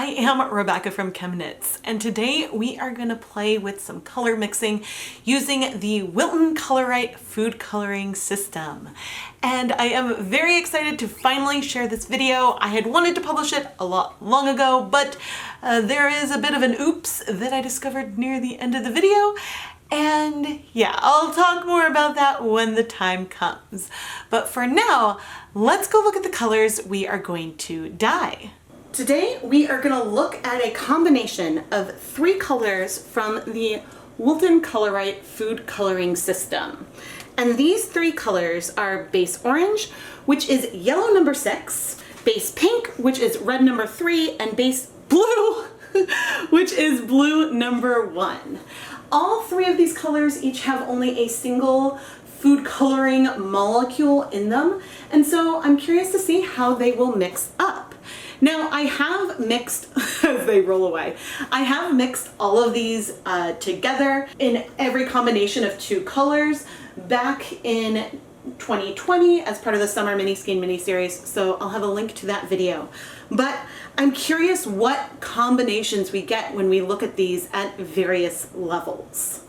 I am Rebecca from ChemKnits, and today we are going to play with some color mixing using the Wilton Colorite food coloring system. And I am very excited to finally share this video. I had wanted to publish it a lot long ago, but there is a bit of an oops that I discovered near the end of the video. And yeah, I'll talk more about that when the time comes. But for now, let's go look at the colors we are going to dye. Today we are going to look at a combination of 3 colors from the Wilton Colorite food coloring system. And these 3 colors are base orange, which is yellow number 6, base pink, which is red number 3, and base blue, which is blue number 1. All 3 of these colors each have only a single food coloring molecule in them, and so I'm curious to see how they will mix up. Now I have mixed, as they roll away, I have mixed all of these together in every combination of 2 colors back in 2020 as part of the Summer Mini Skein mini-series, so I'll have a link to that video. But I'm curious what combinations we get when we look at these at various levels.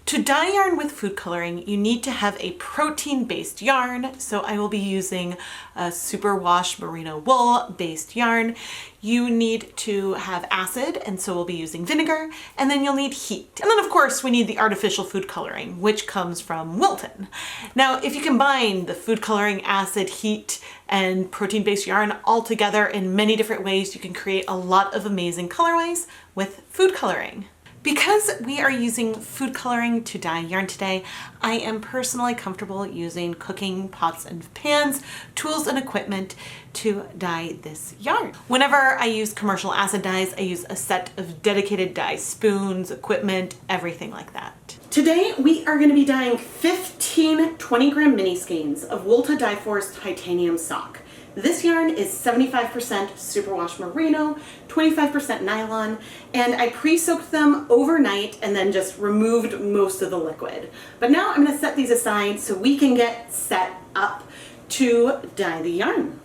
To dye yarn with food coloring, you need to have a protein-based yarn, so I will be using a superwash merino wool based yarn. You need to have acid, and so we'll be using vinegar, and then you'll need heat. And then of course we need the artificial food coloring, which comes from Wilton. Now if you combine the food coloring, acid, heat, and protein-based yarn all together in many different ways, you can create a lot of amazing colorways with food coloring. Because we are using food coloring to dye yarn today, I am personally comfortable using cooking pots and pans, tools and equipment to dye this yarn. Whenever I use commercial acid dyes, I use a set of dedicated dye spoons, equipment, everything like that. Today we are going to be dyeing 15 20-gram mini skeins of Wilton Dyepot titanium sock. This yarn is 75% superwash merino, 25% nylon, and I pre-soaked them overnight and then just removed most of the liquid. But now I'm going to set these aside so we can get set up to dye the yarn.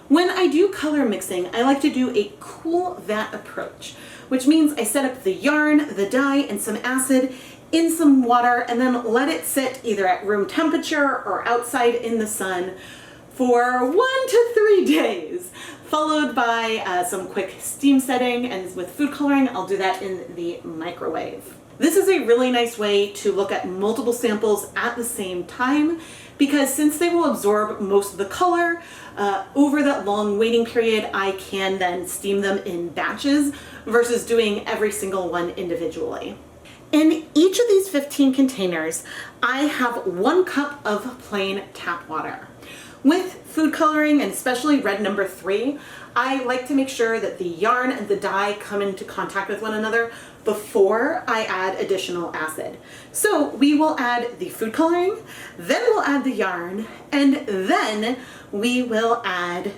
When I do color mixing, I like to do a cool vat approach, which means I set up the yarn, the dye, and some acid in some water and then let it sit either at room temperature or outside in the sun for 1 to 3 days, followed by some quick steam setting, and with food coloring I'll do that in the microwave. This is a really nice way to look at multiple samples at the same time, because since they will absorb most of the color over that long waiting period, I can then steam them in batches versus doing every single one individually. In each of these 15 containers, I have 1 cup of plain tap water. With food coloring, and especially red number 3, I like to make sure that the yarn and the dye come into contact with one another before I add additional acid. So we will add the food coloring, then we'll add the yarn, and then we will add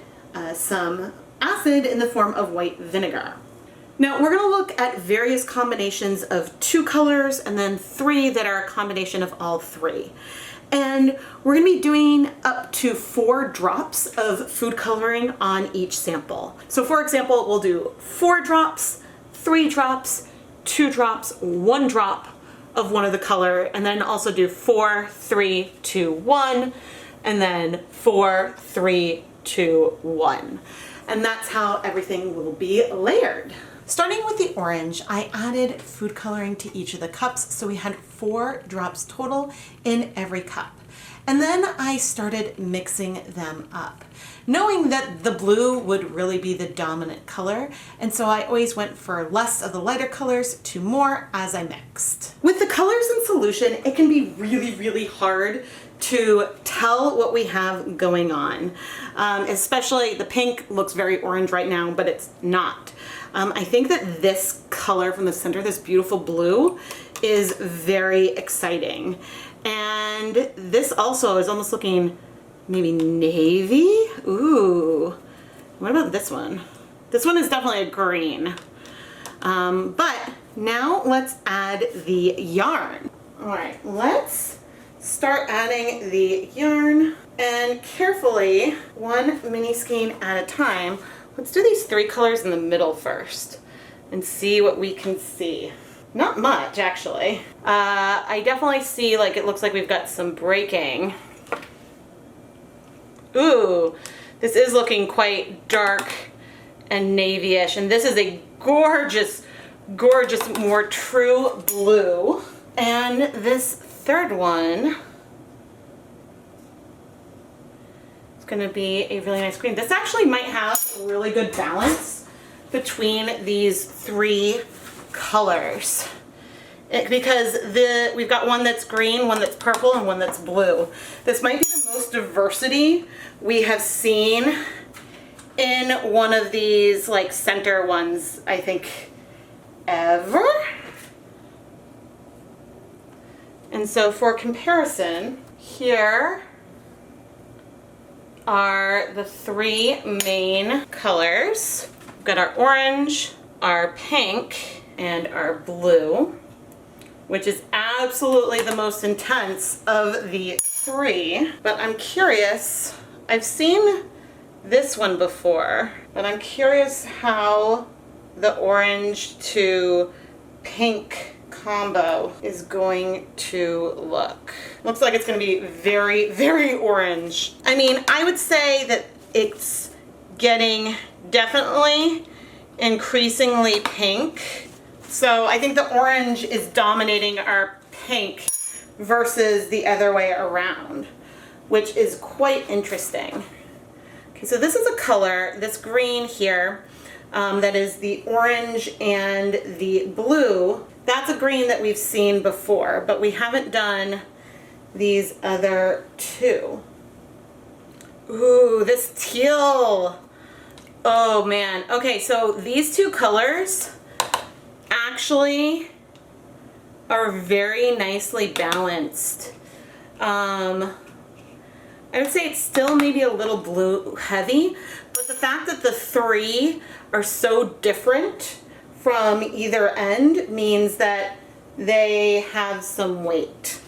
some acid in the form of white vinegar. Now we're going to look at various combinations of 2 colors and then 3 that are a combination of all 3. And we're going to be doing up to 4 drops of food coloring on each sample. So for example, we'll do 4 drops, 3 drops, 2 drops, 1 drop of one of the color, and then also do 4, 3, 2, 1, and then 4, 3, 2, 1. And that's how everything will be layered. Starting with the orange, I added food coloring to each of the cups, so we had 4 drops total in every cup. And then I started mixing them up, knowing that the blue would really be the dominant color, and so I always went for less of the lighter colors to more as I mixed. With the colors in solution, it can be really hard to tell what we have going on. Especially the pink looks very orange right now, but it's not. I think that this color from the center, this beautiful blue, is very exciting. And this also is almost looking maybe navy. Ooh, what about this one? This one is definitely a green. But now let's add the yarn. All right, let's start adding the yarn, and carefully, 1 mini skein at a time, let's do these 3 colors in the middle first. and see what we can see. Not much, actually. I definitely see, like, it looks like we've got some breaking. Ooh, this is looking quite dark and navy-ish, and this is a gorgeous, gorgeous, more true blue. And this third one is gonna be a really nice green. This actually might have really good balance between these three colors. Because we've got one that's green, one that's purple, and one that's blue. This might be the most diversity we have seen in one of these like center ones, I think, ever. And so for comparison, here are the three main colors. We've got our orange, our pink, and our blue, which is absolutely the most intense of the three. But I'm curious, I've seen this one before, but I'm curious how the orange to pink combo is going to look. Looks like it's going to be very, very orange. I mean, I would say that it's getting definitely increasingly pink. So I think the orange is dominating our pink versus the other way around, which is quite interesting. Okay, so this is a color, this green here, that is the orange and the blue. That's a green that we've seen before, but we haven't done these other two. Ooh, this teal. Oh man. Okay, so these two colors actually are very nicely balanced. I would say it's still maybe a little blue heavy, but the fact that the three are so different from either end means that they have some weight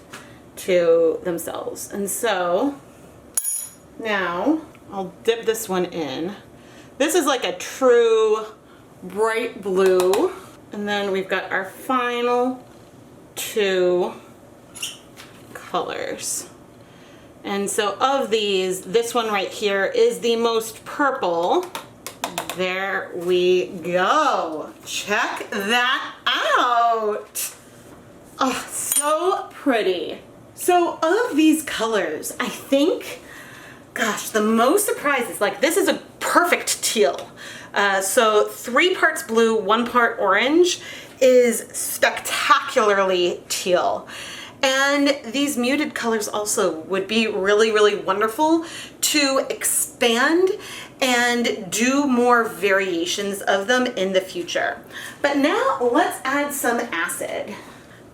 to themselves. And so now I'll dip this one in. This is like a true bright blue. And then we've got our final two colors. And so of these, this one right here is the most purple. There we go. Check that out. Oh, so pretty. So of these colors, I think, gosh, the most surprises, like this is a perfect teal. So 3 parts blue, 1 part orange is spectacularly teal. And these muted colors also would be really, really wonderful to expand and do more variations of them in the future. But now let's add some acid.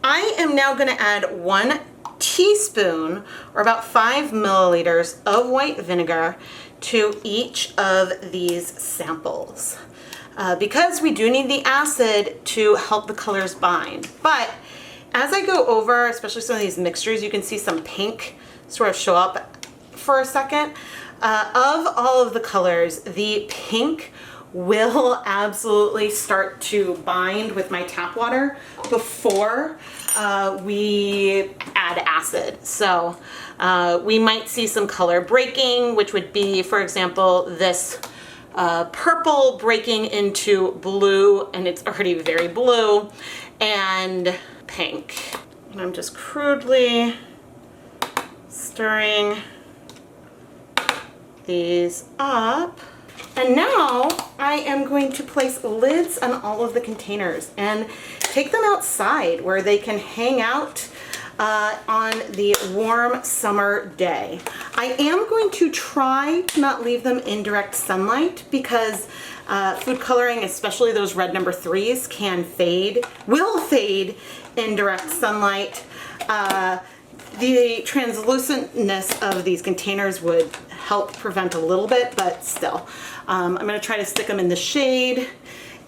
I am now going to add 1 teaspoon or about 5 milliliters of white vinegar to each of these samples because we do need the acid to help the colors bind. But as I go over, especially some of these mixtures, you can see some pink sort of show up for a second. Of all of the colors, the pink will absolutely start to bind with my tap water before we add acid. So we might see some color breaking, which would be, for example, this purple breaking into blue, and it's already very blue, and pink. And I'm just crudely stirring these up. And now I am going to place lids on all of the containers and take them outside where they can hang out on the warm summer day. I am going to try to not leave them in direct sunlight because food coloring, especially those red number 3s, will fade in direct sunlight. The translucentness of these containers would help prevent a little bit, but still. I'm going to try to stick them in the shade,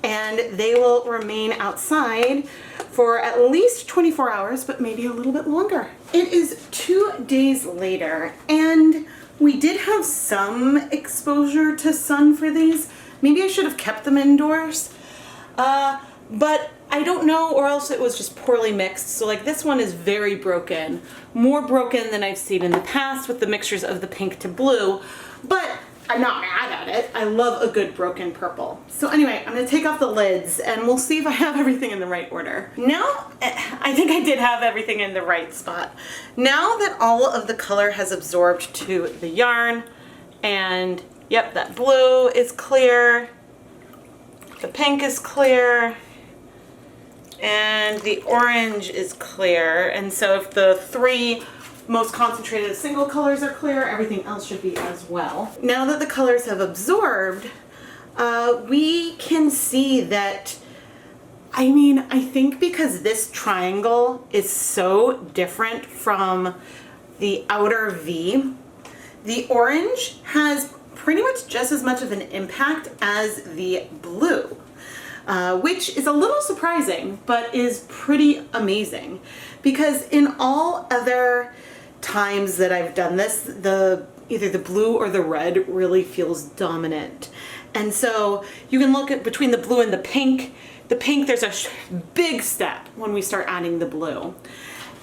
and they will remain outside for at least 24 hours, but maybe a little bit longer. It is 2 days later, and we did have some exposure to sun for these. Maybe I should have kept them indoors. but I don't know, or else it was just poorly mixed. So like this one is very broken, more broken than I've seen in the past with the mixtures of the pink to blue, but I'm not mad at it. I love a good broken purple. So anyway, I'm gonna take off the lids and we'll see if I have everything in the right order. Now, I think I did have everything in the right spot. Now that all of the color has absorbed to the yarn, and yep, that blue is clear, the pink is clear, and the orange is clear. And so if the three most concentrated single colors are clear, everything else should be as well. Now that the colors have absorbed, we can see that, I think because this triangle is so different from the outer V, the orange has pretty much just as much of an impact as the blue. Which is a little surprising, but is pretty amazing, because in all other times that I've done this, either the blue or the red really feels dominant. And so you can look at between the blue and the pink. The pink, there's a big step when we start adding the blue.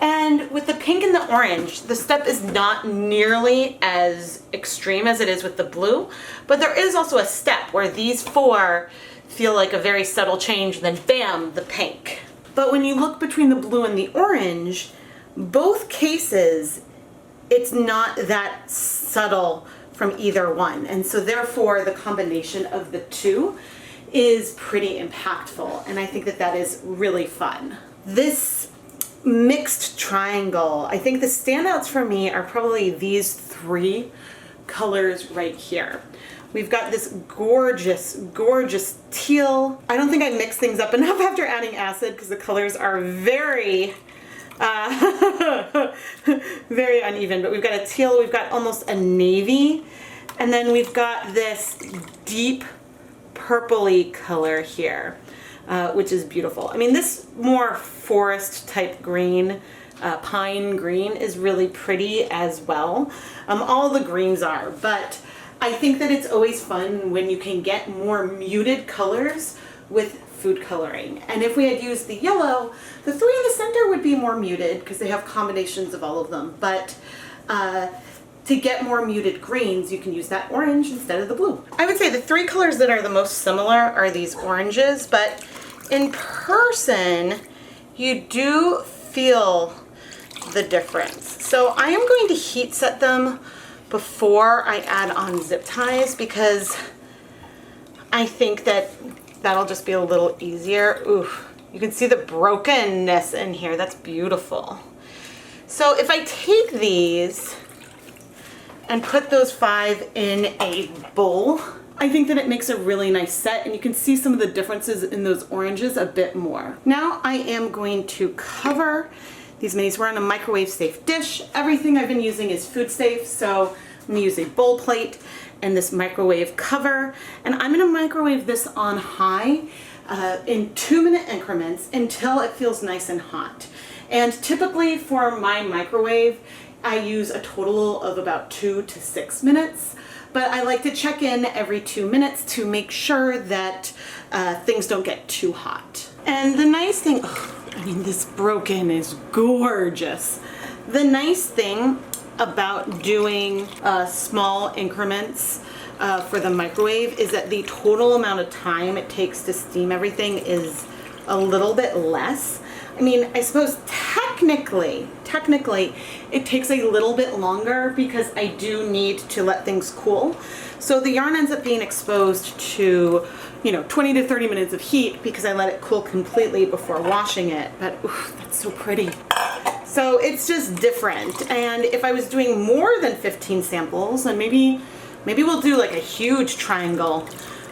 And with the pink and the orange, the step is not nearly as extreme as it is with the blue, but there is also a step where these four feel like a very subtle change, then bam, the pink. But when you look between the blue and the orange, both cases, it's not that subtle from either one. And so therefore the combination of the two is pretty impactful. And I think that that is really fun. This mixed triangle, I think the standouts for me are probably these three colors right here. We've got this gorgeous, gorgeous teal. I don't think I mixed things up enough after adding acid because the colors are very, very uneven. But we've got a teal, we've got almost a navy, and then we've got this deep purpley color here, which is beautiful. I mean, this more forest type green, pine green, is really pretty as well. All the greens are, but I think that it's always fun when you can get more muted colors with food coloring. And if we had used the yellow, the three in the center would be more muted because they have combinations of all of them. But to get more muted greens, you can use that orange instead of the blue. I would say the three colors that are the most similar are these oranges, but in person, you do feel the difference. So I am going to heat set them before I add on zip ties because I think that that'll just be a little easier. Ooh, you can see the brokenness in here. That's beautiful. So if I take these and put those 5 in a bowl, I think that it makes a really nice set, and you can see some of the differences in those oranges a bit more. Now I am going to cover these minis. We're on a microwave safe dish. Everything I've been using is food safe, so I'm gonna use a bowl plate and this microwave cover, and I'm gonna microwave this on high in 2-minute increments until it feels nice and hot. And typically for my microwave, I use a total of about 2 to 6 minutes, but I like to check in every 2 minutes to make sure that things don't get too hot. And the nice thing, I mean, this broken is gorgeous. The nice thing about doing small increments for the microwave is that the total amount of time it takes to steam everything is a little bit less. I mean, I suppose technically, it takes a little bit longer because I do need to let things cool. So the yarn ends up being exposed to, 20 to 30 minutes of heat because I let it cool completely before washing it. But oof, that's so pretty. So it's just different. And if I was doing more than 15 samples, then maybe we'll do like a huge triangle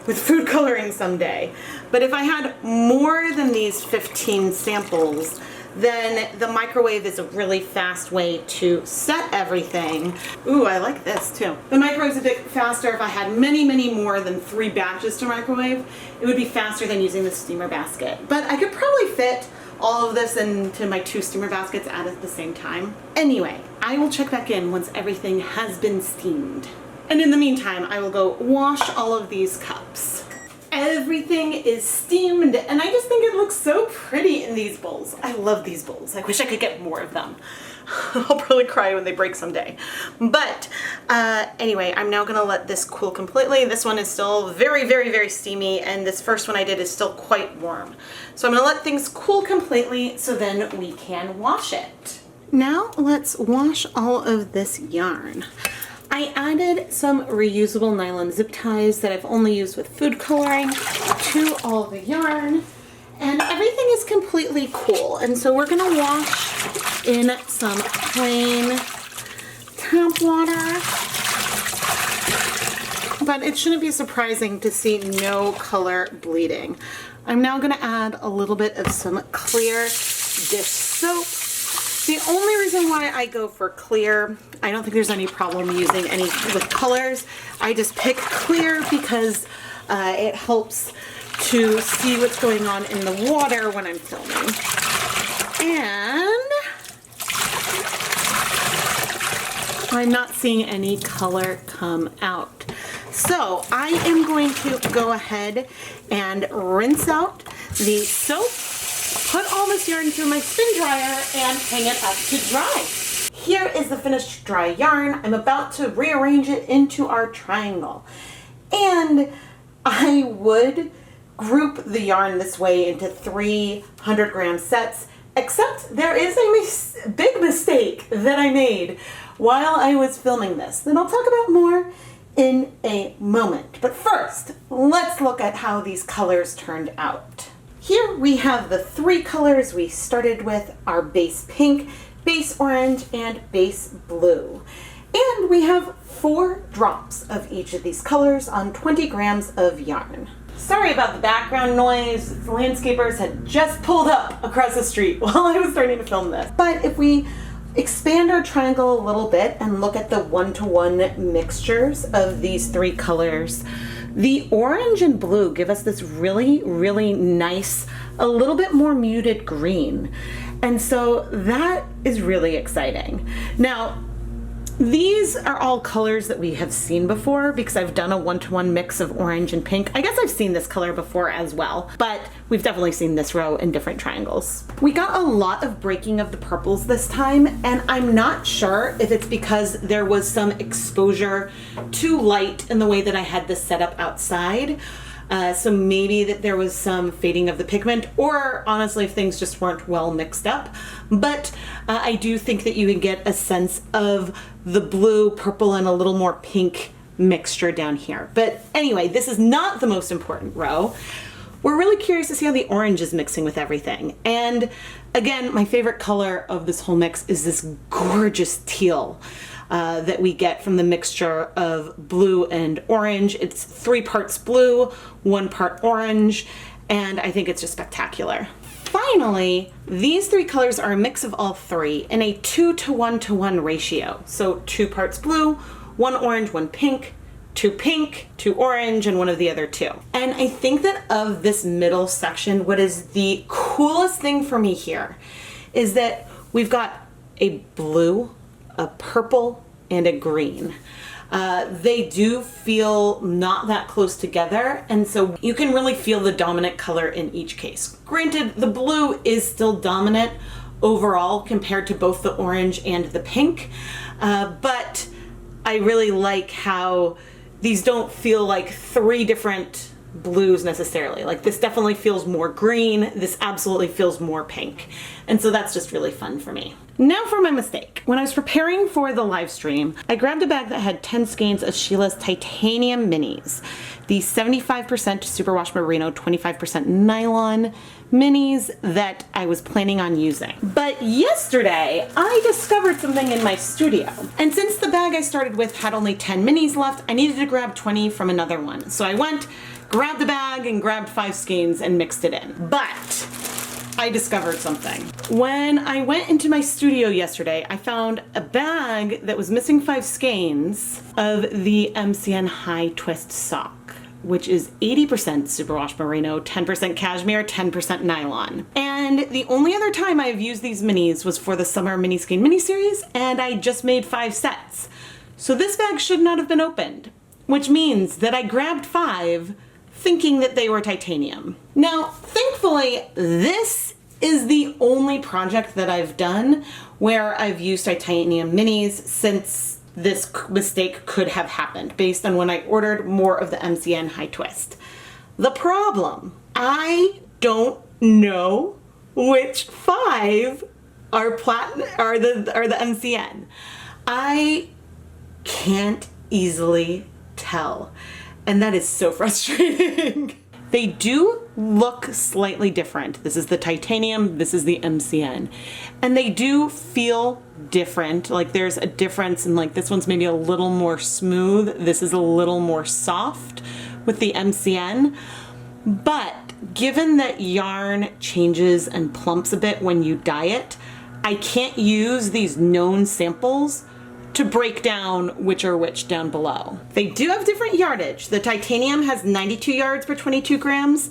with food coloring someday. But if I had more than these 15 samples, then the microwave is a really fast way to set everything. Ooh, I like this too. The microwave's a bit faster. If I had many more than 3 batches to microwave, it would be faster than using the steamer basket. But I could probably fit all of this into my 2 steamer baskets at the same time. Anyway, I will check back in once everything has been steamed. And in the meantime, I will go wash all of these cups. Everything is steamed, and I just think it looks looks so pretty in these bowls. I love these bowls. I wish I could get more of them. I'll probably cry when they break someday. But anyway, I'm now gonna let this cool completely. This one is still very, very, very steamy, and this first one I did is still quite warm. So I'm gonna let things cool completely so then we can wash it. Now let's wash all of this yarn. I added some reusable nylon zip ties that I've only used with food coloring to all the yarn, and everything is completely cool. And so we're gonna wash in some plain tap water, but it shouldn't be surprising to see no color bleeding. I'm now gonna add a little bit of some clear dish soap. The only reason why I go for clear, I don't think there's any problem using any with colors. I just pick clear because it helps to see what's going on in the water when I'm filming. And I'm not seeing any color come out. So I am going to go ahead and rinse out the soap, put all this yarn through my spin dryer, and hang it up to dry. Here is the finished dry yarn. I'm about to rearrange it into our triangle. And I would group the yarn this way into 300-gram sets, except there is a big mistake that I made while I was filming this that I'll talk about more in a moment. But first, let's look at how these colors turned out. Here we have the three colors we started with: our base pink, base orange, and base blue. And we have 4 drops of each of these colors on 20 grams of yarn. Sorry about the background noise. The landscapers had just pulled up across the street while I was starting to film this. But if we expand our triangle a little bit and look at the 1-to-1 mixtures of these 3 colors, the orange and blue give us this really, really nice, a little bit more muted green. And so that is really exciting. Now, these are all colors that we have seen before because I've done a 1-to-1 mix of orange and pink. I guess I've seen this color before as well, but we've definitely seen this row in different triangles. We got a lot of breaking of the purples this time, and I'm not sure if it's because there was some exposure to light in the way that I had this set up outside. So maybe that there was some fading of the pigment, or honestly if things just weren't well mixed up. But I do think that you can get a sense of the blue, purple, and a little more pink mixture down here. But anyway, this is not the most important row. We're really curious to see how the orange is mixing with everything. And again, my favorite color of this whole mix is this gorgeous teal that we get from the mixture of blue and orange. It's 3 parts blue, 1 part orange, and I think it's just spectacular. Finally, these 3 colors are a mix of all 3 in a 2-to-1-to-1 ratio. So 2 parts blue, 1 orange, 1 pink, 2 orange, and 1 of the other 2. And I think that of this middle section, what is the coolest thing for me here is that we've got a blue, a purple, and a green. They do feel not that close together, and so you can really feel the dominant color in each case. Granted, the blue is still dominant overall compared to both the orange and the pink, but I really like how these don't feel like 3 different blues necessarily. Like, this definitely feels more green, this absolutely feels more pink, and so that's just really fun for me. Now for my mistake. When I was preparing for the live stream, I grabbed a bag that had 10 skeins of Sheila's Titanium Minis, the 75% superwash merino, 25% nylon minis that I was planning on using. But yesterday, I discovered something in my studio. And since the bag I started with had only 10 minis left, I needed to grab 20 from another one. So I went, grabbed the bag, and grabbed 5 skeins and mixed it in. But I discovered something. When I went into my studio yesterday, I found a bag that was missing 5 skeins of the MCN High Twist sock, which is 80% superwash merino, 10% cashmere, 10% nylon. And the only other time I've used these minis was for the summer mini skein mini series, and I just made 5 sets. So this bag should not have been opened, which means that I grabbed 5 thinking that they were titanium. Now, thankfully thankfully, this is the only project that I've done where I've used titanium minis, since this mistake could have happened based on when I ordered more of the MCN high twist. The problem, I don't know which 5 are the MCN. I can't easily tell, and that is so frustrating. They do look slightly different. This is the titanium, this is the MCN. And they do feel different. Like there's a difference in, like, this one's maybe a little more smooth, this is a little more soft with the MCN. But given that yarn changes and plumps a bit when you dye it, I can't use these known samples to break down which are which down below. They do have different yardage. The titanium has 92 yards per 22 grams,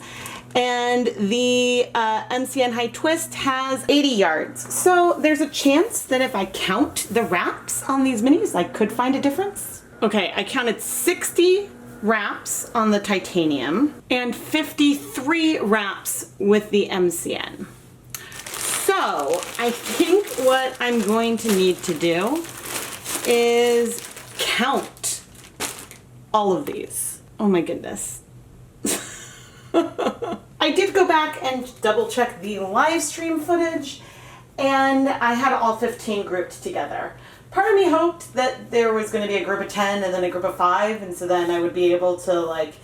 and the MCN high twist has 80 yards. So there's a chance that if I count the wraps on these minis, I could find a difference. Okay, I counted 60 wraps on the titanium and 53 wraps with the MCN. So I think what I'm going to need to do is count all of these. Oh my goodness. I did go back and double check the live stream footage, and I had all 15 grouped together. Part of me hoped that there was going to be a group of 10 and then a group of 5, and so then I would be able to like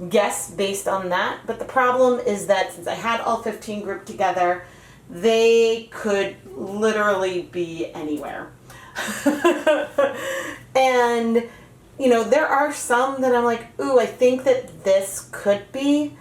guess based on that. But the problem is that since I had all 15 grouped together, they could literally be anywhere. And you know, there are some that I'm like, ooh, I think that this could be,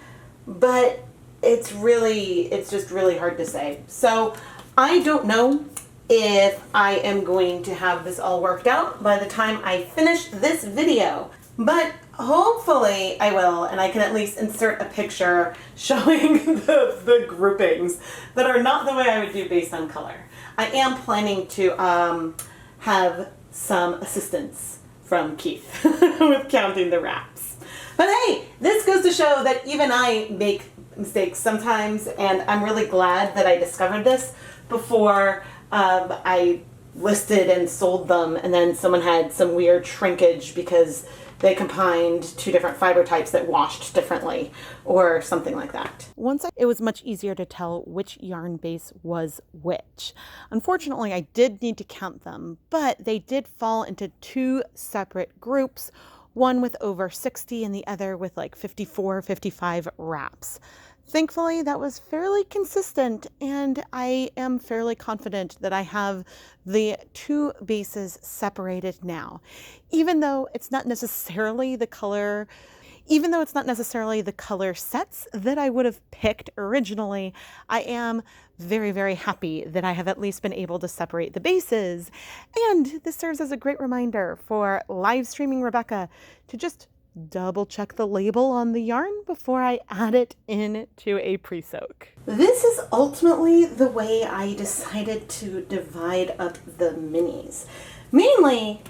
but it's just really hard to say. So I don't know if I am going to have this all worked out by the time I finish this video, but hopefully I will, and I can at least insert a picture showing the groupings that are not the way I would do based on color. I am planning to have some assistance from Keith with counting the wraps. But hey, this goes to show that even I make mistakes sometimes, and I'm really glad that I discovered this before I listed and sold them, and then someone had some weird shrinkage because they combined 2 different fiber types that washed differently or something like that. It was much easier to tell which yarn base was which. Unfortunately, I did need to count them, but they did fall into 2 separate groups, one with over 60 and the other with like 54, 55 wraps. Thankfully, that was fairly consistent, and I am fairly confident that I have the 2 bases separated now. Even though it's not necessarily the color sets that I would have picked originally, I am very, very happy that I have at least been able to separate the bases. And this serves as a great reminder for live streaming Rebecca to just double check the label on the yarn before I add it into a pre-soak. This is ultimately the way I decided to divide up the minis. Mainly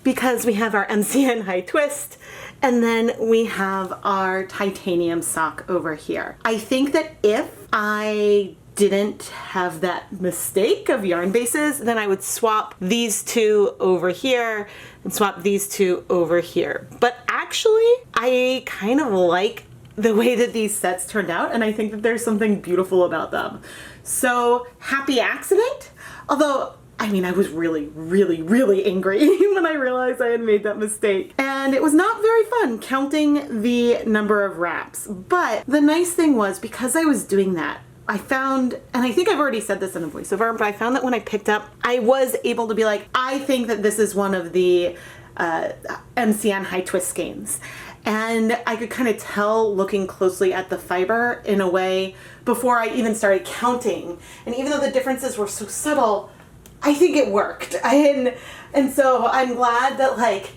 because we have our MCN high twist, and then we have our titanium sock over here. I think that if I didn't have that mistake of yarn bases, then I would swap these 2 over here and swap these 2 over here. But actually, I kind of like the way that these sets turned out, and I think that there's something beautiful about them. So happy accident. Although, I mean, I was really, really, really angry when I realized I had made that mistake. And it was not very fun counting the number of wraps. But the nice thing was, because I was doing that, I found, and I think I've already said this in a voiceover, but I found that when I picked up, I was able to be like, I think that this is one of the MCN high twist skeins. And I could kind of tell looking closely at the fiber in a way before I even started counting. And even though the differences were so subtle, I think it worked. And so I'm glad that like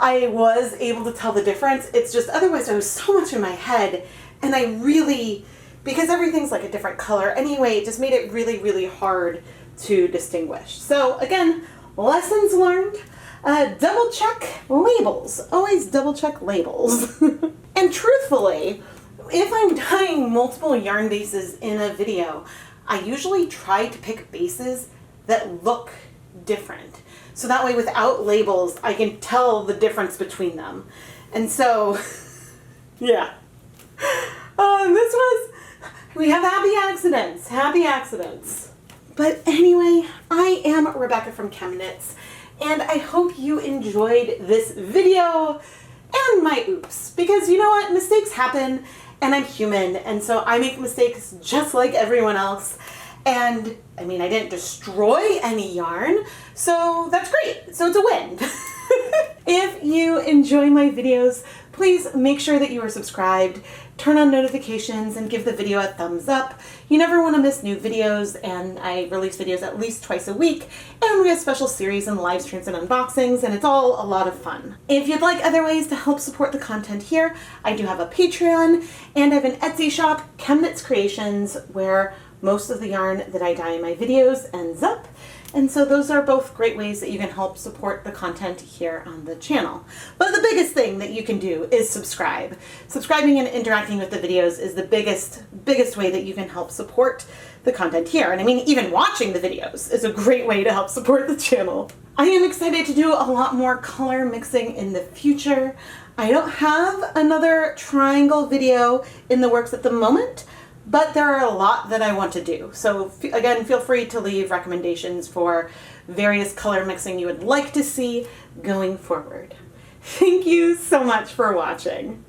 I was able to tell the difference. It's just otherwise I was so much in my head, and I really, because everything's like a different color anyway, it just made it really, really hard to distinguish. So again, lessons learned. Double check labels. Always double check labels. And truthfully, if I'm dyeing multiple yarn bases in a video, I usually try to pick bases that look different. So that way without labels, I can tell the difference between them. And so, yeah. We have happy accidents. But anyway, I am Rebecca from ChemKnits, and I hope you enjoyed this video and my oops, because you know what, mistakes happen and I'm human, and so I make mistakes just like everyone else. And I mean, I didn't destroy any yarn, so that's great. So it's a win. If you enjoy my videos, please make sure that you are subscribed, turn on notifications, and give the video a thumbs up. You never want to miss new videos, and I release videos at least twice a week, and we have special series and live streams and unboxings, and it's all a lot of fun. If you'd like other ways to help support the content here, I do have a Patreon, and I have an Etsy shop, ChemKnits Creations, where most of the yarn that I dye in my videos ends up. And so those are both great ways that you can help support the content here on the channel. But the biggest thing that you can do is subscribe. Subscribing and interacting with the videos is the biggest way that you can help support the content here. And I mean, even watching the videos is a great way to help support the channel. I am excited to do a lot more color mixing in the future. I don't have another triangle video in the works at the moment, but there are a lot that I want to do. So again, feel free to leave recommendations for various color mixing you would like to see going forward. Thank you so much for watching.